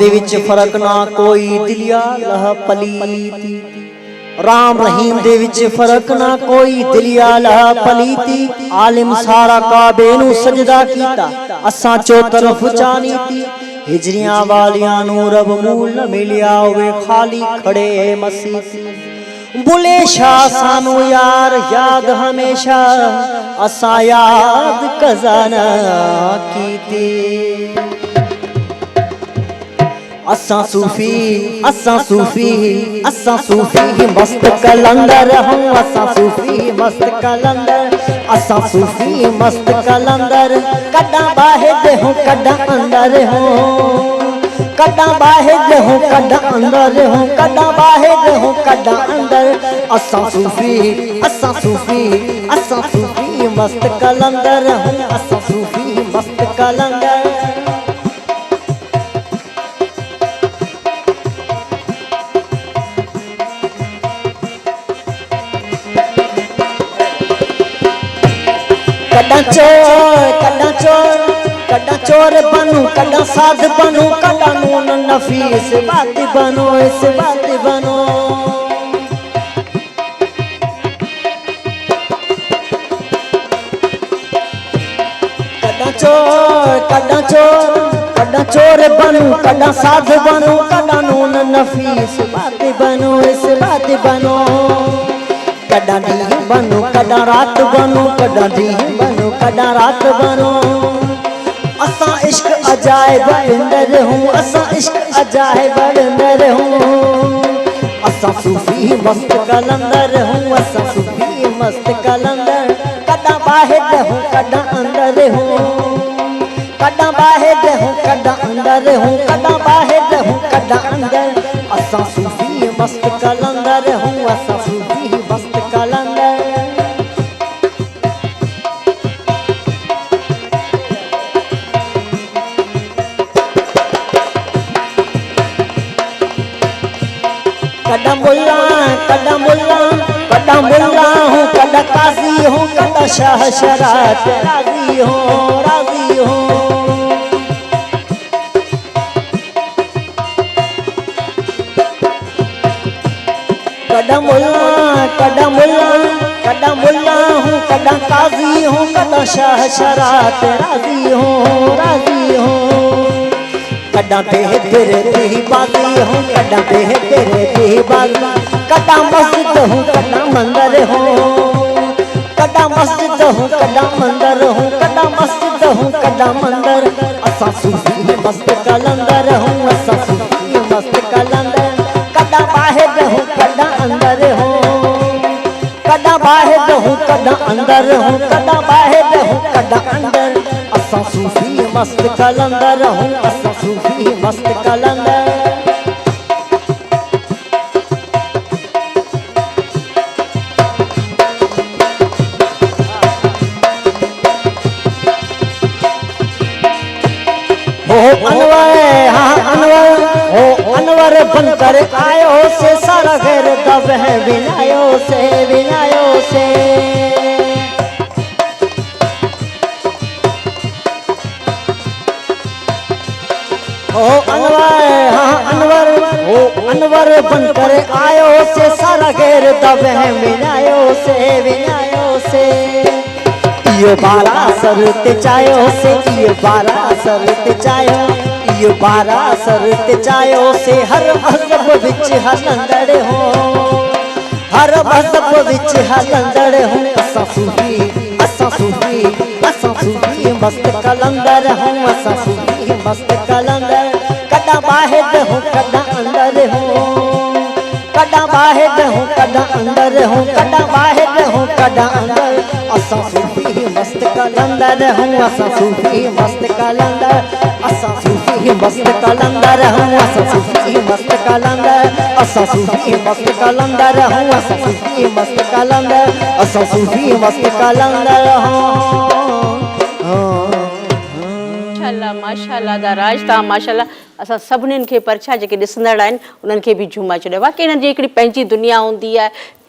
दे विच फर्क ना कोई दिलिया लह पलीती। राम रहीम दे विच फर्क ना कोई दिलिया लह पलीती। आलिम सारा काबे नू सजदा कीता असां चो तरफ जानीती। हिजरियां वालियां नू रब मूल न मिलिया होवे खाली खड़े मसीती। बुले शाह सानू यार याद हमेशा असां याद खजाना कीती। असां सूफी मस्त कलंदर हूं। असां सूफी मस्त कलंदर। असां सूफी मस्त कलंदर। कदा बाहिर हूं कदा अंदर हूं। कदा बाहिर हूं कदा अंदर हूं। कदा बाहिर हूं कदा अंदर। असां सूफी मस्त कलंदर हूं। असां सूफी मस्त कलंदर। कदा चोर बनू कदा साध बनू। कदा नून नफीस बात बनो इस बात बनो। कदा चोर बनू कदा साध बनू। कदा नून नफीस बात बनो इस बात बनो। कदा दी बनू कदा रात बनू। कदा दी बनू कदा रात बनो। असां इश्क अजायब अंदर हूं। असां इश्क अजायब अंदर हूं। असां सूफी मस्त कलंदर हूं। असां सूफी मस्त कलंदर। कदा बाहिर हूं कदा अंदर हूं। कदा बाहिर हूं कदा अंदर हूं। कदा बाहिर हूं कदा अंदर। असां सूफी मस्त कलंदर हूं। असां सूफी मस्त कलंदर। कदा मुल्ला हूँ कदा काजी हूँ। कदा शाह शरात राजी हूँ राजी हूँ। कदा मुल्ला हूँ कदा काजी हूँ। कदा शाह शरात राजी हूँ राजी हूँ। कदा तेरे दी बाजी हूँ। कदा तेरे बाजी। कदा मस्जिद हूँ कदा मंदिर हूँ। कदा मस्जिद हूँ कदा मंदिर हूँ। कदा मस्जिद हूँ कदा मंदिर। असां सूफी मस्त कलंदर हूँ। असां सूफी मस्त कलंदर। कदा बाहिर हूँ कदा अंदर हूँ। कदा बाहिर हूँ कदा अंदर हूँ। कदा बाहिर हूँ कदा अंदर। असां सूफी मस्त कलंदर हूं। असां सूफी मस्त कलंदर। अनवर बनकर आयो से सारा घर दब है विनायो से। अनवर बनकर आयो से सारा घेर दब है विनायो से। यो बारा सरते चायो से। यो बारा सरते चायो। यो बारा सरते चायो से। हर मजहब विच हलंदड़ हो। हर मजहब विच हलंदड़ हो। असां सूफी मस्त कलंदर हूं। असां सूफी मस्त कलंदर। कदा बाहिर हूं कदा अंदर हूं। कदा बाहिर हूं कदा अंदर हूं। कदा बाहिर हूं कदा अंदर। असां सूफी मस्त कलंदर हूं। असां सूफी मस्त कलंदर। असां सूफी मस्त कलंदर हूं। असां सूफी मस्त कलंदर। असां सूफी मस्त कलंदर हूं। असां सूफी मस्त कलंदर। असां सूफी मस्त कलंदर हूं। माशाल्लाह दा राज ता माशाल्लाह असां सभिनीनि खे परछा जेके ॾिसंदड़ आहिनि उन्हनि खे बि झूमा छॾियो। वाकई हिननि जी हिकिड़ी पंहिंजी दुनिया हूंदी आहे।